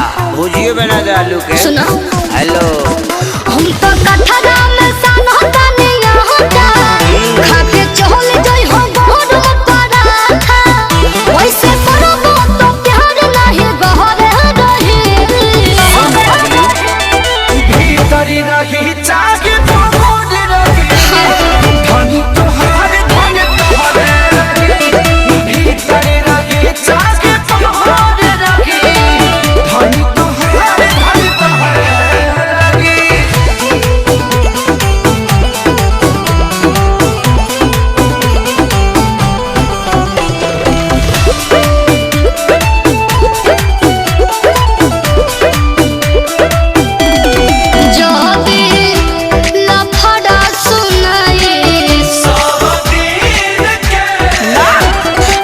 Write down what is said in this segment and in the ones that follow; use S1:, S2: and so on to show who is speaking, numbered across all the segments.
S1: आलू के
S2: सुना
S1: हेलो
S2: हम तो कठरा में सन होता नहीं होता खा के चहल जाई हो गोर पराठा वैसे करबो तो प्यार नहीं गहरे रही
S3: भीतरी रही चाहे तो मोड़ रही धनी तोहार धन तोहरे रही भीतरी रही चाहे तो मोड़ रही धनी तोहार धन तोहरे रही।
S2: जो भी लफड़ा सुनाई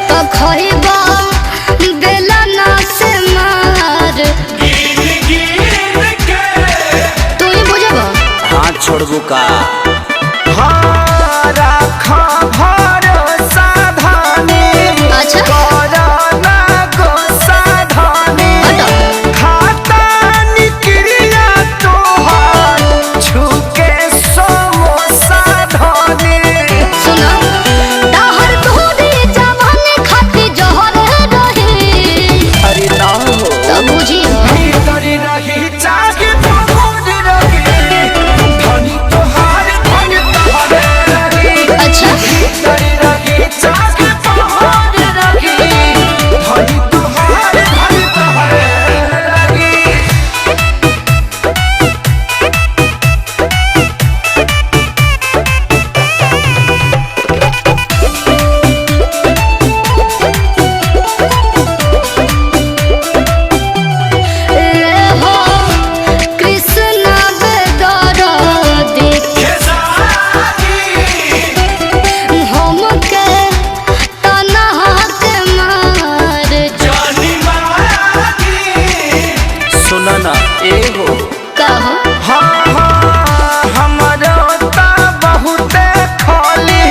S2: तो खइबा बेलना से मार तू ही बुझबा
S1: हाथ छोड़बू का
S3: हाँ रखा भरोसा धानी
S2: अच्छा
S3: कोरोना को साधानी
S2: हटो
S3: खाता निकलिया तोहार छुके समोसा धानी
S2: सुना दाहर दूरी जवानी खाती जहर रही
S1: अरे ना हो
S2: तो बुझी
S3: भीतरी रही चाहे तो मोड़ रही धनी तोहार धन तोहरे रही
S2: अच्छा
S3: भीतरी रही चाहे तो मोड़ रही धनी तोहार धन तोहरे रही।
S2: ए हो कृष्ण बेदरदी हमके तनहा के मार
S1: सुना ना ए हो
S2: कहो
S3: हाँ हाँ हमरो ता बहुते खोली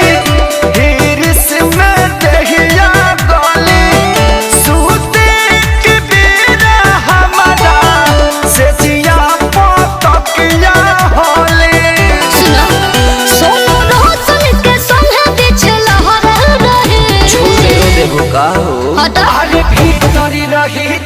S3: हिरिस में दहिया गोली सूते के बेरा हमारा से जिया पोतकिया होली
S2: सुना सोनू रोशन के संगे पीछे लहर रहे
S1: छोड़ दे देबू का हो
S2: हटा
S3: अरे भीतरी रही